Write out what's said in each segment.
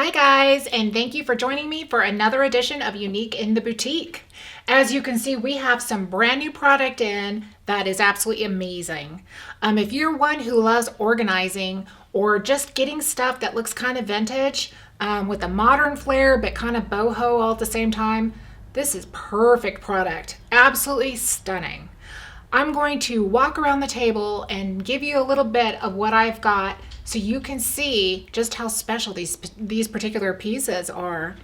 Hi guys, and thank you for joining me for another edition of Unique in the Boutique. As you can see, we have some brand new product in that is absolutely amazing. If you're one who loves organizing or just getting stuff that looks kind of vintage with a modern flair but kind of boho all at the same time, this is perfect product. Absolutely stunning. I'm going to walk around the table and give you a little bit of what I've got so you can see just how special these particular pieces are.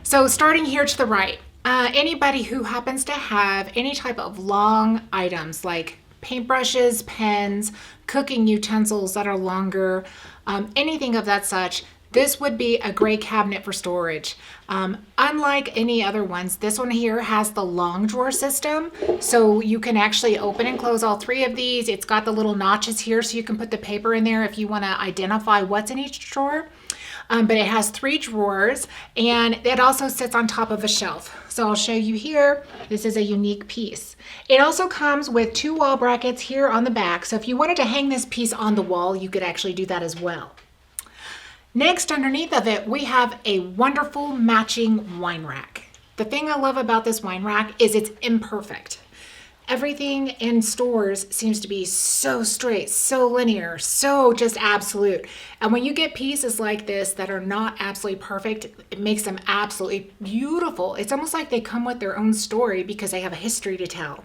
So starting here to the right, anybody who happens to have any type of long items like paintbrushes, pens, cooking utensils that are longer, anything of that such, this would be a great cabinet for storage. Unlike any other ones, this one here has the long drawer system. So you can actually open and close all three of these. It's got the little notches here so you can put the paper in there if you want to identify what's in each drawer. But it has 3 drawers and it also sits on top of a shelf. So I'll show you here. This is a unique piece. It also comes with 2 wall brackets here on the back. So if you wanted to hang this piece on the wall, you could actually do that as well. Next, underneath of it, we have a wonderful matching wine rack. The thing I love about this wine rack is it's imperfect. Everything in stores seems to be so straight, so linear, so just absolute. And when you get pieces like this that are not absolutely perfect, it makes them absolutely beautiful. It's almost like they come with their own story because they have a history to tell.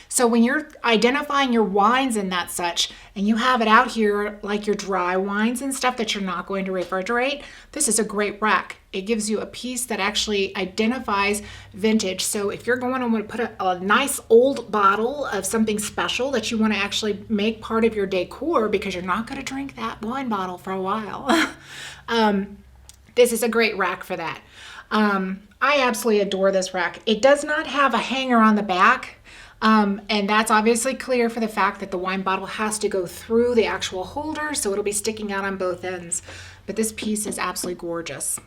So when you're identifying your wines and that such, and you have it out here like your dry wines and stuff that you're not going to refrigerate, this is a great rack. It gives you a piece that actually identifies vintage. So if you're going to want to put a nice old bottle of something special that you want to actually make part of your decor because you're not going to drink that wine bottle for a while, this is a great rack for that. I absolutely adore this rack. It does not have a hanger on the back. And that's obviously clear for the fact that the wine bottle has to go through the actual holder, so it'll be sticking out on both ends. But this piece is absolutely gorgeous.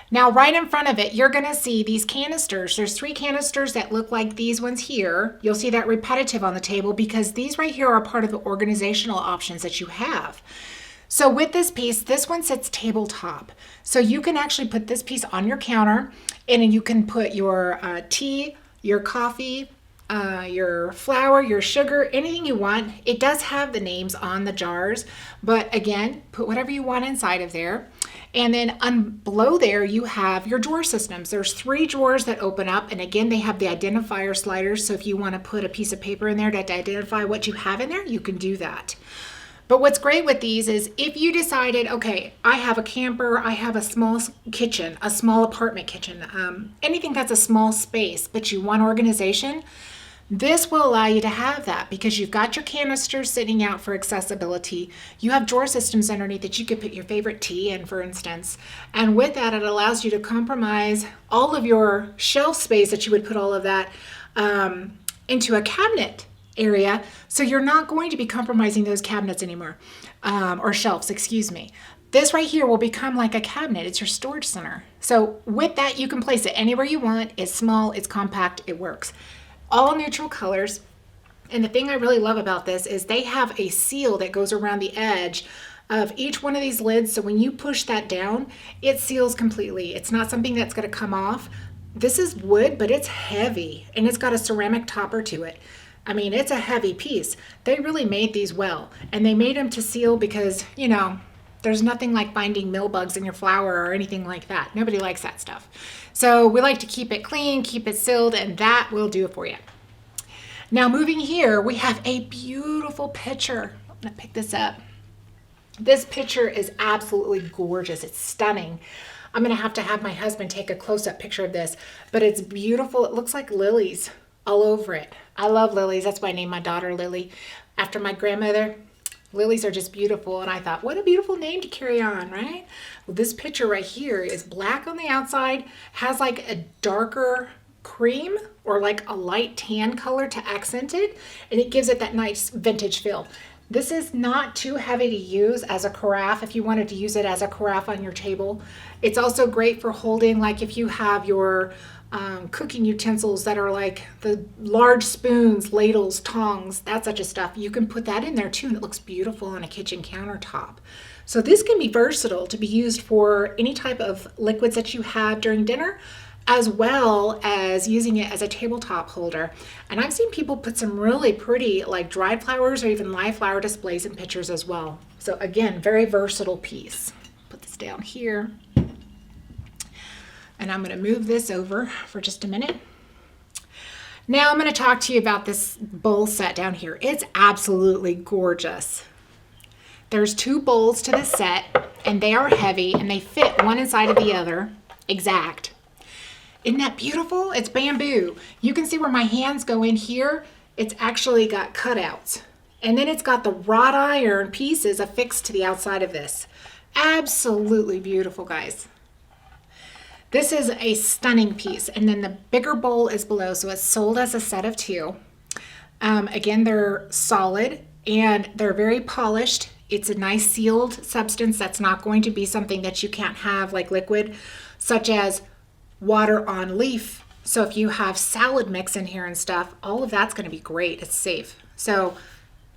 Now, right in front of it, you're going to see these canisters. There's 3 canisters that look like these ones here. You'll see that repetitive on the table because these right here are part of the organizational options that you have. So with this piece, this one sits tabletop. So you can actually put this piece on your counter and you can put your tea, your coffee, your flour, your sugar, anything you want. It does have the names on the jars, but again, put whatever you want inside of there. And then below there, you have your drawer systems. There's 3 drawers that open up, and again, they have the identifier sliders. So if you want to put a piece of paper in there to identify what you have in there, you can do that. But what's great with these is if you decided, okay, I have a camper, I have a small kitchen, a small apartment kitchen, anything that's a small space, but you want organization, this will allow you to have that because you've got your canisters sitting out for accessibility. You have drawer systems underneath that you could put your favorite tea in, for instance. And with that, it allows you to compromise all of your shelf space that you would put all of that into a cabinet area. So you're not going to be compromising those cabinets anymore, or shelves, excuse me. This right here will become like a cabinet. It's your storage center. So with that, you can place it anywhere you want. It's small, it's compact, it works. All neutral colors. And the thing I really love about this is they have a seal that goes around the edge of each one of these lids. So when you push that down, it seals completely. It's not something that's going to come off. This is wood, but it's heavy and it's got a ceramic topper to it. I mean, it's a heavy piece. They really made these well, and they made them to seal because, you know, there's nothing like finding meal bugs in your flour or anything like that. Nobody likes that stuff. So we like to keep it clean, keep it sealed, and that will do it for you. Now moving here, we have a beautiful picture. I'm gonna pick this up. This picture is absolutely gorgeous. It's stunning. I'm gonna have to have my husband take a close-up picture of this, but it's beautiful. It looks like lilies all over it. I love lilies. That's why I named my daughter Lily after my grandmother. Lilies are just beautiful, and I thought, what a beautiful name to carry on, right? Well, this picture right here is black on the outside, has like a darker cream or like a light tan color to accent it, and it gives it that nice vintage feel. This is not too heavy to use as a carafe if you wanted to use it as a carafe on your table. It's also great for holding, like if you have your cooking utensils that are like the large spoons, ladles, tongs, that such a stuff. You can put that in there too, and it looks beautiful on a kitchen countertop. So this can be versatile to be used for any type of liquids that you have during dinner, as well as using it as a tabletop holder. And I've seen people put some really pretty like dried flowers or even live flower displays in pictures as well. So again, very versatile piece. Put this down here. And I'm going to move this over for just a minute. Now I'm going to talk to you about this bowl set down here. It's absolutely gorgeous. There's 2 bowls to this set, and they are heavy, and they fit one inside of the other, exact. Isn't that beautiful? It's bamboo. You can see where my hands go in here. It's actually got cutouts. And then it's got the wrought iron pieces affixed to the outside of this. Absolutely beautiful, guys. This is a stunning piece, and then the bigger bowl is below, so it's sold as a set of 2. Again, they're solid, and they're very polished. It's a nice sealed substance that's not going to be something that you can't have like liquid, such as water on leaf. So if you have salad mix in here and stuff, all of that's going to be great. It's safe. So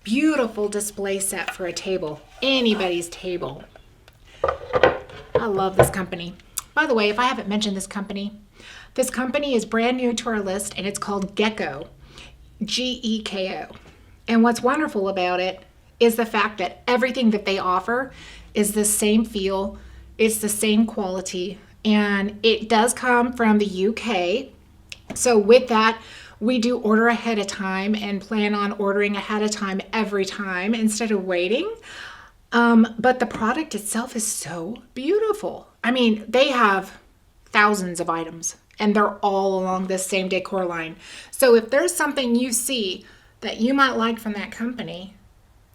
beautiful display set for a table, anybody's table. I love this company. By the way, if I haven't mentioned this company is brand new to our list, and it's called Geko, Geko. And what's wonderful about it is the fact that everything that they offer is the same feel, it's the same quality, and it does come from the UK. So with that, we do order ahead of time and plan on ordering ahead of time every time instead of waiting. But the product itself is so beautiful. I mean, they have thousands of items, and they're all along this same decor line. So if there's something you see that you might like from that company,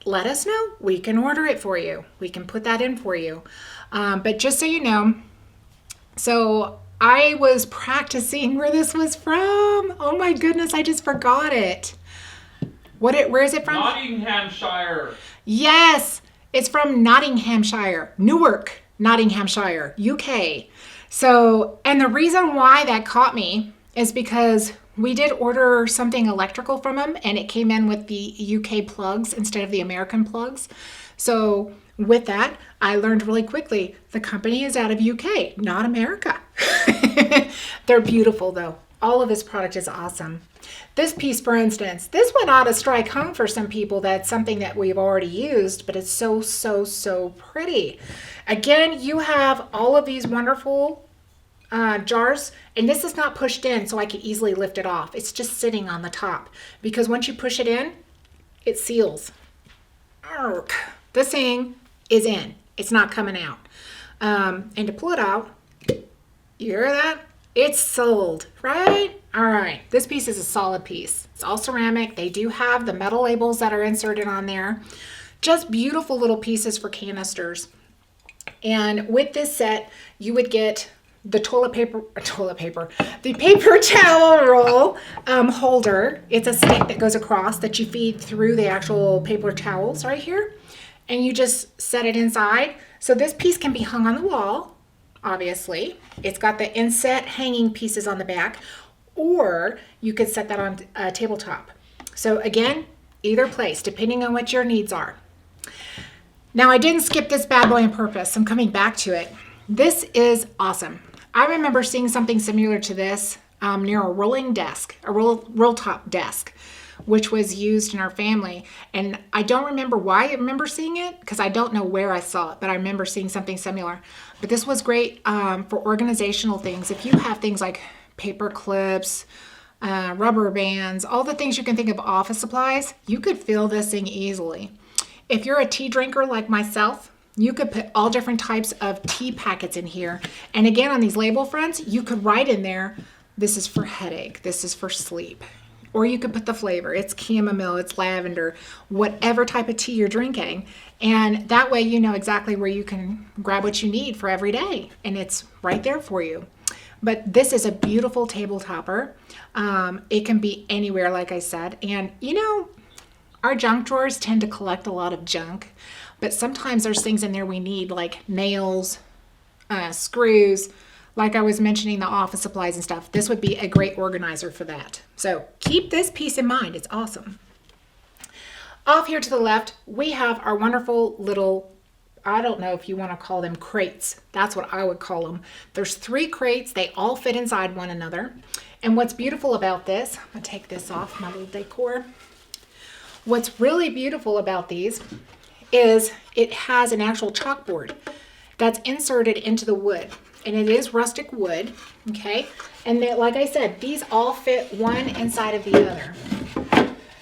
let us know. We can order it for you. We can put that in for you. But just so you know, so I was practicing where this was from. Oh my goodness, I just forgot it. Where is it from? Nottinghamshire. Yes, it's from Nottinghamshire, Newark, Nottinghamshire, UK. So, and the reason why that caught me is because we did order something electrical from them, and it came in with the UK plugs instead of the American plugs. So with that, I learned really quickly the company is out of UK, not America. They're beautiful though. All of this product is awesome. This piece, for instance, this one ought to strike home for some people. That's something that we've already used, but it's so, so, so pretty. Again, you have all of these wonderful jars, and this is not pushed in so I can easily lift it off. It's just sitting on the top because once you push it in, it seals. Arrgh. This thing is in. It's not coming out. And to pull it out, you hear that? It's sold, right? All right, this piece is a solid piece. It's all ceramic. They do have the metal labels that are inserted on there. Just beautiful little pieces for canisters. And with this set, you would get the the paper towel roll holder. It's a stick that goes across that you feed through the actual paper towels right here. And you just set it inside. So this piece can be hung on the wall, obviously. It's got the inset hanging pieces on the back, or you could set that on a tabletop. So again, either place, depending on what your needs are. Now, I didn't skip this bad boy on purpose. I'm coming back to it. This is awesome. I remember seeing something similar to this near a rolling desk, a roll top desk, which was used in our family. And I don't remember why I remember seeing it, because I don't know where I saw it, but I remember seeing something similar. But this was great for organizational things. If you have things like paper clips, rubber bands, all the things you can think of office supplies, you could fill this thing easily. If you're a tea drinker like myself, you could put all different types of tea packets in here. And again, on these label fronts, you could write in there, this is for headache, this is for sleep. Or you could put the flavor, it's chamomile, it's lavender, whatever type of tea you're drinking. And that way you know exactly where you can grab what you need for every day. And it's right there for you. But this is a beautiful table topper. It can be anywhere, like I said. And you know, our junk drawers tend to collect a lot of junk, but sometimes there's things in there we need, like nails, screws, like I was mentioning, the office supplies and stuff. This would be a great organizer for that. So keep this piece in mind. It's awesome. Off here to the left, we have our wonderful little, I don't know if you want to call them crates. That's what I would call them. There's 3 crates. They all fit inside one another. And what's beautiful about this, I'm going to take this off my little decor. What's really beautiful about these is it has an actual chalkboard that's inserted into the wood. And it is rustic wood, okay? And they, like I said, these all fit one inside of the other.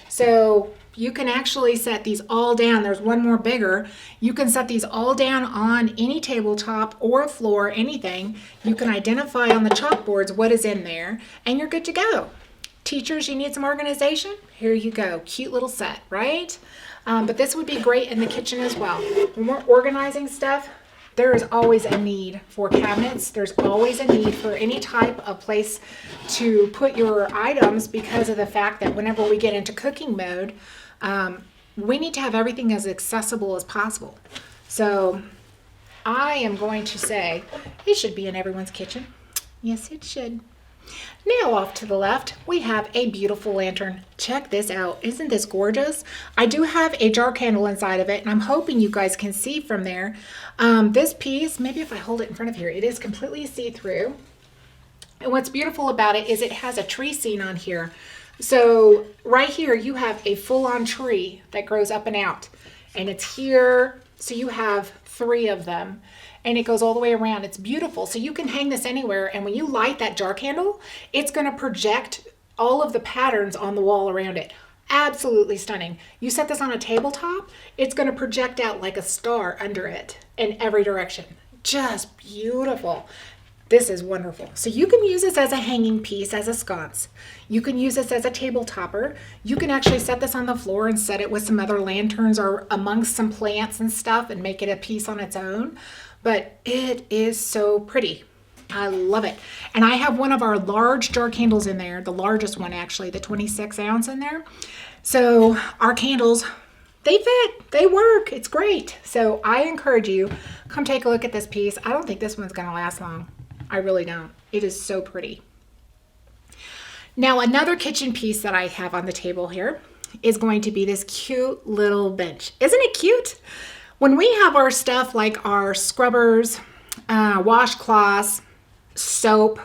So you can actually set these all down. There's one more bigger. You can set these all down on any tabletop or a floor, anything. You can identify on the chalkboards what is in there, and you're good to go. Teachers, you need some organization? Here you go. Cute little set, right? But this would be great in the kitchen as well. When we're organizing stuff, there is always a need for cabinets. There's always a need for any type of place to put your items because of the fact that whenever we get into cooking mode, we need to have everything as accessible as possible. So I am going to say it should be in everyone's kitchen. Yes, it should. Now off to the left, we have a beautiful lantern. Check this out. Isn't this gorgeous? I do have a jar candle inside of it, and I'm hoping you guys can see from there. This piece, maybe if I hold it in front of here, it is completely see-through. And what's beautiful about it is it has a tree scene on here. So right here, you have a full-on tree that grows up and out. And it's here, so you have 3 of them. And it goes all the way around. It's beautiful. So you can hang this anywhere. And when you light that jar candle, it's going to project all of the patterns on the wall around it. Absolutely stunning. You set this on a tabletop, it's going to project out like a star under it in every direction. Just beautiful. This is wonderful. So you can use this as a hanging piece, as a sconce. You can use this as a table topper. You can actually set this on the floor and set it with some other lanterns or amongst some plants and stuff and make it a piece on its own. But it is so pretty. I love it. And I have one of our large jar candles in there, the largest one actually, the 26 ounce in there. So our candles, they fit, they work, it's great. So I encourage you, come take a look at this piece. I don't think this one's gonna last long. I really don't. It is so pretty. Now another kitchen piece that I have on the table here is going to be this cute little bench. Isn't it cute? When we have our stuff like our scrubbers, washcloths, soap,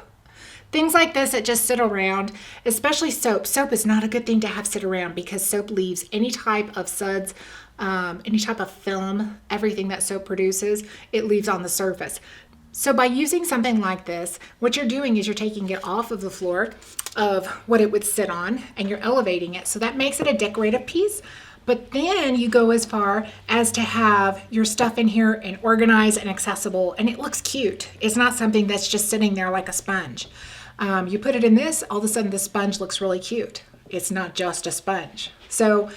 things like this that just sit around, especially soap. Soap is not a good thing to have sit around because soap leaves any type of suds, any type of film, everything that soap produces, it leaves on the surface. So by using something like this, what you're doing is you're taking it off of the floor of what it would sit on and you're elevating it. So that makes it a decorative piece. But then you go as far as to have your stuff in here and organized and accessible, and it looks cute. It's not something that's just sitting there like a sponge. You put it in this, all of a sudden the sponge looks really cute. It's not just a sponge. So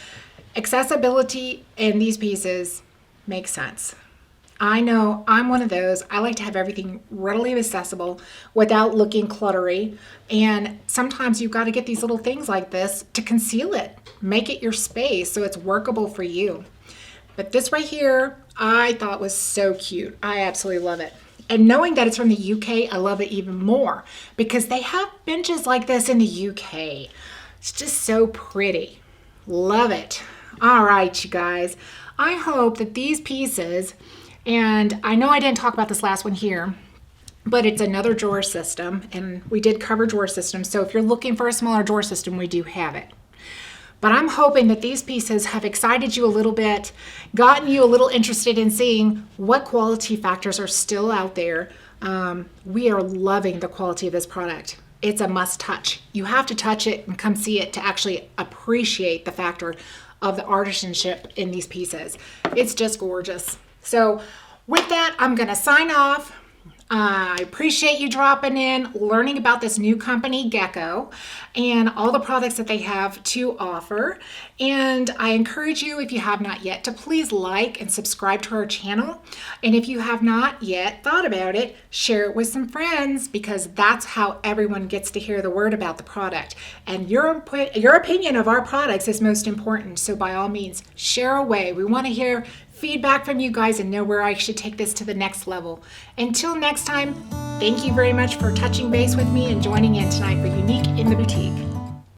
accessibility in these pieces makes sense. I know I'm one of those. I like to have everything readily accessible without looking cluttery. And sometimes you've got to get these little things like this to conceal it. Make it your space so it's workable for you. But this right here, I thought was so cute. I absolutely love it. And knowing that it's from the UK, I love it even more because they have benches like this in the UK. It's just so pretty. Love it. All right, you guys. I hope that these pieces, and I know I didn't talk about this last one here, but it's another drawer system, and we did cover drawer systems. So if you're looking for a smaller drawer system, we do have it. But I'm hoping that these pieces have excited you a little bit, gotten you a little interested in seeing what quality factors are still out there. We are loving the quality of this product. It's a must touch. You have to touch it and come see it to actually appreciate the factor of the artisanship in these pieces. It's just gorgeous. So with that, I'm going to sign off. I appreciate you dropping in, learning about this new company, Geko, and all the products that they have to offer. And I encourage you, if you have not yet, to please like and subscribe to our channel. And if you have not yet thought about it, share it with some friends because that's how everyone gets to hear the word about the product. And your opinion of our products is most important. So by all means, share away. We want to hear feedback from you guys and know where I should take this to the next level. Until next time, thank you very much for touching base with me and joining in tonight for Unique in the Boutique.